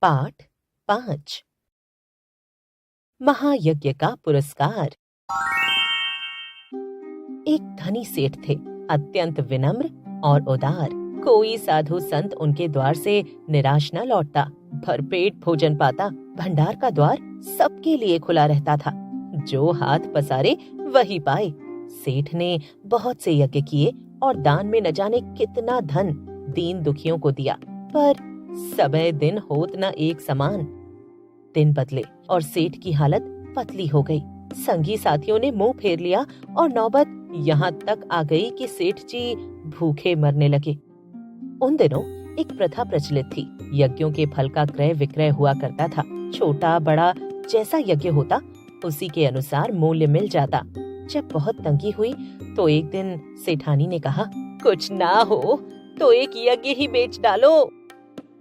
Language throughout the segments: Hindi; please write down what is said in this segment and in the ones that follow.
पाठ 5 महायज्ञ का पुरस्कार। एक धनी सेठ थे, अत्यंत विनम्र और उदार। कोई साधु संत उनके द्वार से निराश न लौटता। भरपेट भोजन पाता। भंडार का द्वार सबके लिए खुला रहता था। जो हाथ पसारे वही पाए। सेठ ने बहुत से यज्ञ किए और दान में न जाने कितना धन दीन दुखियों को दिया, पर समय दिन होत न एक समान। दिन बदले और सेठ की हालत पतली हो गई। संगी साथियों ने मुंह फेर लिया और नौबत यहाँ तक आ गई कि सेठ जी भूखे मरने लगे। उन दिनों एक प्रथा प्रचलित थी। यज्ञों के फल का क्रय विक्रय हुआ करता था। छोटा बड़ा जैसा यज्ञ होता उसी के अनुसार मूल्य मिल जाता। जब बहुत तंगी हुई तो एक दिन सेठानी ने कहा, कुछ ना हो तो एक यज्ञ ही बेच डालो।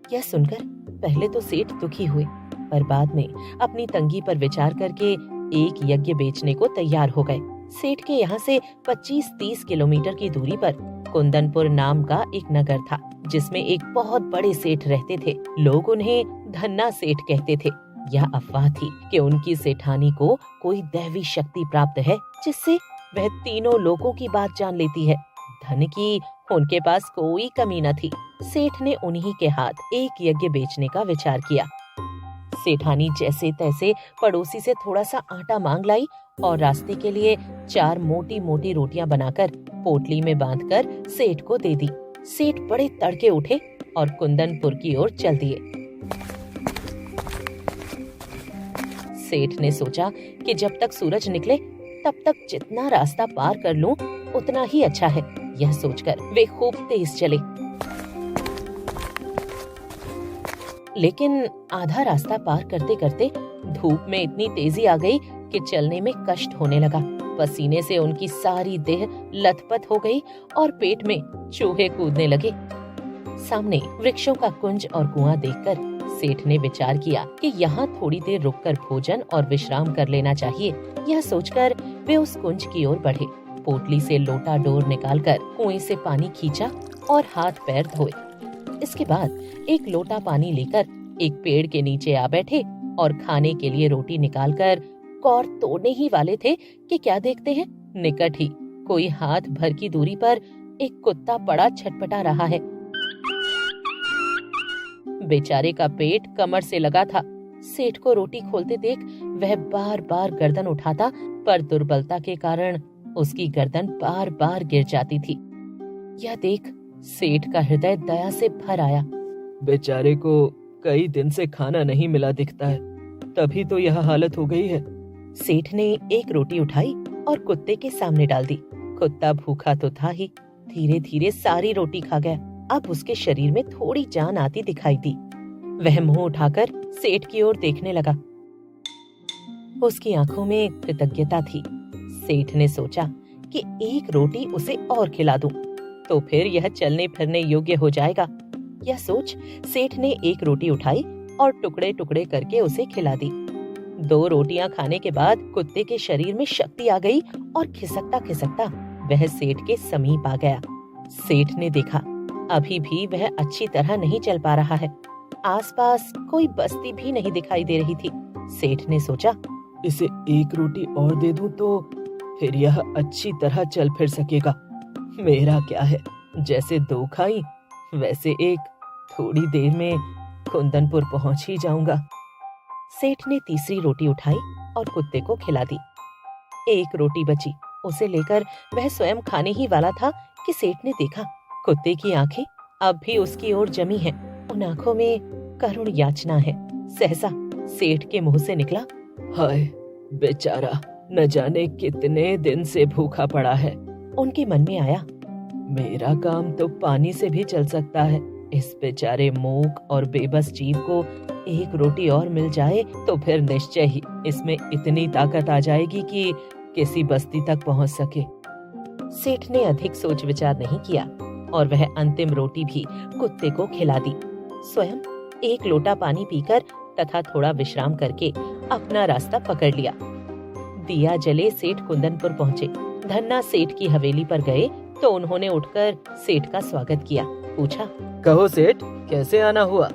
यह सुनकर पहले तो सेठ दुखी हुए, पर बाद में अपनी तंगी पर विचार करके एक यज्ञ बेचने को तैयार हो गए। सेठ के यहाँ से 25-30 किलोमीटर की दूरी पर कुंदनपुर नाम का एक नगर था, जिसमें एक बहुत बड़े सेठ रहते थे। लोग उन्हें धन्ना सेठ कहते थे। यह अफवाह थी कि उनकी सेठानी को कोई दैवी शक्ति प्राप्त है, जिससे वह तीनों लोगों की बात जान लेती है। धन की उनके पास कोई कमी न थी। सेठ ने उन्हीं के हाथ एक यज्ञ बेचने का विचार किया। सेठानी जैसे तैसे पड़ोसी से थोड़ा सा आटा मांग लाई और रास्ते के लिए 4 मोटी मोटी रोटियां बनाकर पोटली में बांधकर सेठ को दे दी। सेठ बड़े तड़के उठे और कुंदनपुर की ओर चल दिए। सेठ ने सोचा कि जब तक सूरज निकले तब तक जितना रास्ता पार कर लूं उतना ही अच्छा है। यह सोचकर वे खूब तेज चले, लेकिन आधा रास्ता पार करते करते धूप में इतनी तेजी आ गई कि चलने में कष्ट होने लगा। पसीने से उनकी सारी देह लथपथ हो गई और पेट में चूहे कूदने लगे। सामने वृक्षों का कुंज और कुआं देखकर सेठ ने विचार किया कि यहाँ थोड़ी देर रुककर भोजन और विश्राम कर लेना चाहिए। यह सोचकर वे उस कुंज की ओर बढ़े। पोटली से लोटा डोर निकालकर कुएं से पानी खींचा और हाथ पैर धोए। इसके बाद एक लोटा पानी लेकर एक पेड़ के नीचे आ बैठे और खाने के लिए रोटी निकालकर कौर तोड़ने ही वाले थे कि क्या देखते हैं, निकट ही कोई हाथ भर की दूरी पर एक कुत्ता पड़ा छटपटा रहा है। बेचारे का पेट कमर से लगा था। सेठ को रोटी खोलते देख वह बार बार गर्दन उठाता, पर दुर्बलता के कारण उसकी गर्दन बार बार गिर जाती थी। यह देख सेठ का हृदय दया से भर आया। बेचारे को कई दिन से खाना नहीं मिला दिखता है, तभी तो यह हालत हो गई है। सेठ ने एक रोटी उठाई और कुत्ते के सामने डाल दी। कुत्ता भूखा तो था ही, धीरे धीरे सारी रोटी खा गया। अब उसके शरीर में थोड़ी जान आती दिखाई दी। वह मुंह उठाकर सेठ की ओर देखने लगा। उसकी आंखों में कृतज्ञता थी। सेठ ने सोचा कि एक रोटी उसे और खिला दूं, तो फिर यह चलने फिरने योग्य हो जाएगा। यह सोच सेठ ने एक रोटी उठाई और टुकड़े टुकड़े करके उसे खिला दी। 2 रोटियां खाने के बाद कुत्ते के शरीर में शक्ति आ गई और खिसकता खिसकता वह सेठ के समीप आ गया। सेठ ने देखा अभी भी वह अच्छी तरह नहीं चल पा रहा है। आसपास कोई बस्ती भी नहीं दिखाई दे रही थी। सेठ ने सोचा, इसे एक रोटी और दे दूं तो फिर यह अच्छी तरह चल फिर सकेगा। मेरा क्या है, जैसे 2 खाई वैसे एक, थोड़ी देर में कुंदनपुर पहुंच ही जाऊंगा। सेठ ने तीसरी रोटी उठाई और कुत्ते को खिला दी। एक रोटी बची, उसे लेकर वह स्वयं खाने ही वाला था कि सेठ ने देखा कुत्ते की आंखें अब भी उसकी ओर जमी हैं। उन आंखों में करुण याचना है। सहसा सेठ के मुंह से निकला, हाय बेचारा, न जाने कितने दिन से भूखा पड़ा है। उनके मन में आया, मेरा काम तो पानी से भी चल सकता है। इस बेचारे मूक और बेबस जीव को एक रोटी और मिल जाए तो फिर निश्चय ही इसमें इतनी ताकत आ जाएगी कि किसी बस्ती तक पहुंच सके। सेठ ने अधिक सोच विचार नहीं किया और वह अंतिम रोटी भी कुत्ते को खिला दी। स्वयं एक लोटा पानी पीकर तथा थोड़ा विश्राम करके अपना रास्ता पकड़ लिया। दिया जले सेठ कुंदनपुर पहुँचे। धन्ना सेठ की हवेली पर गए तो उन्होंने उठकर सेठ का स्वागत किया। पूछा, कहो सेठ, कैसे आना हुआ?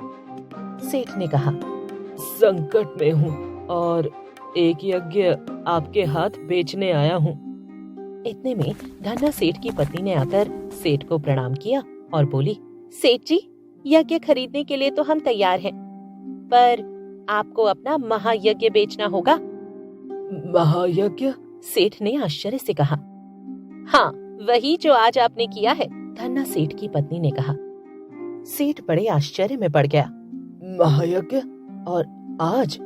सेठ ने कहा। संकट में हूँ और एक यज्ञ आपके हाथ बेचने आया हूँ। इतने में धन्ना सेठ की पत्नी ने आकर सेठ को प्रणाम किया और बोली, सेठ जी, यज्ञ खरीदने के लिए तो हम तैयार हैं, पर आपको अपना महायज्ञ बेचना होगा। महायज्ञ? सेठ ने आश्चर्य से कहा। हाँ, वही जो आज आपने किया है, धन्ना सेठ की पत्नी ने कहा। सेठ बड़े आश्चर्य में पड़ गया। महायज्ञ? और आज?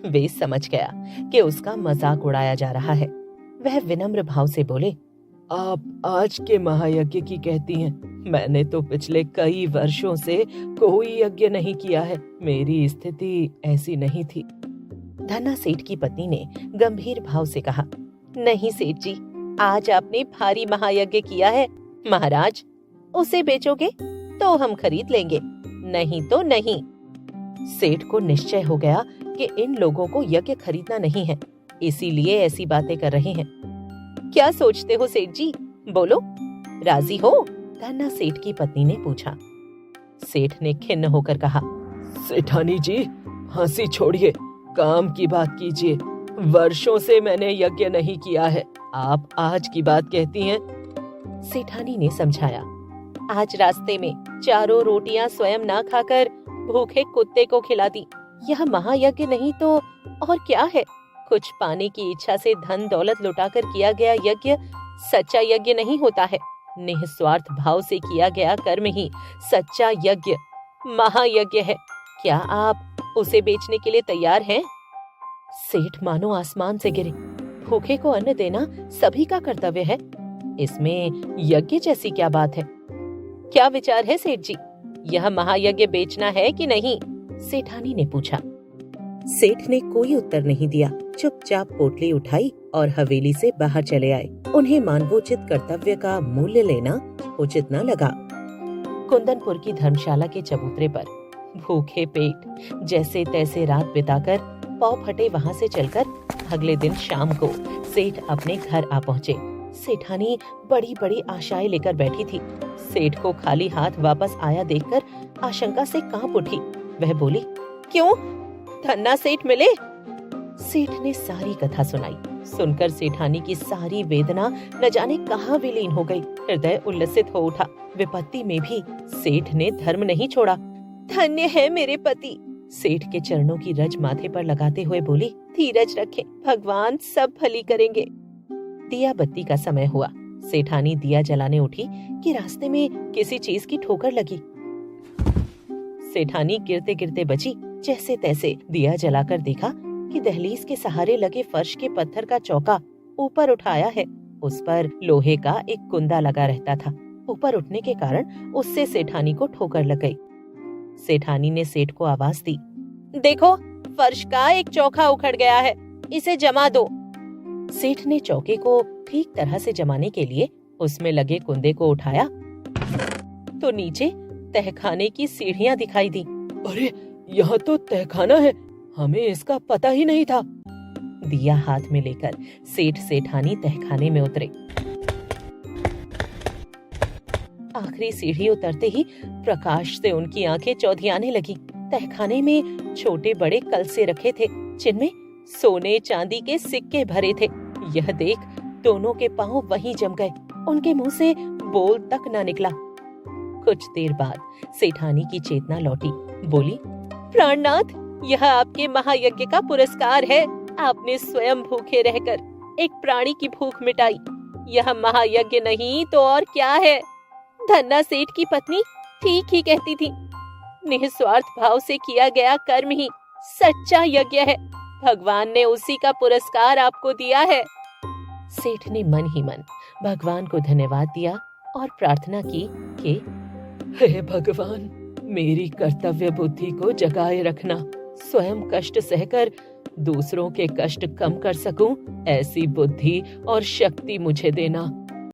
वे समझ गया कि उसका मजाक उड़ाया जा रहा है। वह विनम्र भाव से बोले, आप आज के महायज्ञ की कहती हैं? मैंने तो पिछले कई वर्षों से कोई यज्ञ नहीं किया है। मेरी स्थिति ऐसी नहीं थी। धन्ना सेठ की पत्नी ने गंभीर भाव से कहा, नहीं सेठ जी, आज आपने भारी महायज्ञ किया है। महाराज, उसे बेचोगे तो हम खरीद लेंगे, नहीं तो नहीं। सेठ को निश्चय हो गया कि इन लोगों को यज्ञ खरीदना नहीं है, इसीलिए ऐसी बातें कर रहे हैं। क्या सोचते हो सेठ जी, बोलो, राजी हो? धन्ना सेठ की पत्नी ने पूछा। सेठ ने खिन्न होकर कहा, सेठानी जी, हंसी छोड़िए, काम की बात कीजिए। वर्षों से मैंने यज्ञ नहीं किया है, आप आज की बात कहती हैं। सेठानी ने समझाया, आज रास्ते में 4 रोटियां स्वयं ना खाकर भूखे कुत्ते को खिला दी। यह महायज्ञ नहीं तो और क्या है? कुछ पाने की इच्छा से धन दौलत लुटाकर किया गया यज्ञ सच्चा यज्ञ नहीं होता है। निस्वार्थ भाव से किया गया कर्म ही सच्चा यज्ञ, महायज्ञ है। क्या आप उसे बेचने के लिए तैयार हैं? सेठ मानो आसमान से गिरे। भूखे को अन्न देना सभी का कर्तव्य है, इसमें यज्ञ जैसी क्या बात है? क्या विचार है सेठ जी, यह महायज्ञ बेचना है कि नहीं? सेठानी ने पूछा। सेठ ने कोई उत्तर नहीं दिया, चुपचाप पोटली उठाई और हवेली से बाहर चले आए। उन्हें मानवोचित कर्तव्य का मूल्य लेना उचित न लगा। कुंदनपुर की धर्मशाला के चबूतरे पर भूखे पेट जैसे तैसे रात बिताकर पाँव फटे वहाँ से चलकर अगले दिन शाम को सेठ अपने घर आ पहुँचे। सेठानी बड़ी बड़ी आशाएं लेकर बैठी थी। सेठ को खाली हाथ वापस आया देखकर आशंका से कांप उठी। वह बोली, क्यों, धन्ना सेठ मिले? सेठ ने सारी कथा सुनाई। सुनकर सेठानी की सारी वेदना न जाने कहाँ विलीन हो गई। हृदय उल्लसित हो उठा। विपत्ति में भी सेठ ने धर्म नहीं छोड़ा। धन्य है मेरे पति, सेठ के चरणों की रज माथे पर लगाते हुए बोली, धीरज रखें, भगवान सब भली करेंगे। दिया बत्ती का समय हुआ। सेठानी दिया जलाने उठी कि रास्ते में किसी चीज की ठोकर लगी। सेठानी गिरते गिरते बची। जैसे तैसे दिया जलाकर देखा कि दहलीज के सहारे लगे फर्श के पत्थर का चौका ऊपर उठाया है। उस पर लोहे का एक कुंदा लगा रहता था। ऊपर उठने के कारण उससे सेठानी को ठोकर लग गई। सेठानी ने सेठ को आवाज दी, देखो, फर्श का एक चौका उखड़ गया है, इसे जमा दो। सेठ ने चौके को ठीक तरह से जमाने के लिए उसमें लगे कुंदे को उठाया तो नीचे तहखाने की सीढ़ियां दिखाई दी। अरे, यहाँ तो तहखाना है, हमें इसका पता ही नहीं था। दिया हाथ में लेकर सेठ सेठानी तहखाने में उतरे। आखिरी सीढ़ी उतरते ही प्रकाश से उनकी आंखें चौधियाने लगी। तहखाने में छोटे बड़े कलसे रखे थे, जिनमें सोने चांदी के सिक्के भरे थे। यह देख दोनों के पांव वहीं जम गए। उनके मुंह से बोल तक न निकला। कुछ देर बाद सेठानी की चेतना लौटी। बोली, प्राणनाथ, यह आपके महायज्ञ का पुरस्कार है। आपने स्वयं भूखे रहकर एक प्राणी की भूख मिटाई। यह महायज्ञ नहीं तो और क्या है? धन्ना सेठ की पत्नी ठीक ही कहती थी। निस्वार्थ भाव से किया गया कर्म ही सच्चा यज्ञ है। भगवान ने उसी का पुरस्कार आपको दिया है। सेठ ने मन ही मन भगवान को धन्यवाद दिया और प्रार्थना की कि हे भगवान, मेरी कर्तव्य बुद्धि को जगाए रखना। स्वयं कष्ट सहकर दूसरों के कष्ट कम कर सकूं, ऐसी बुद्धि और शक्ति मुझे देना।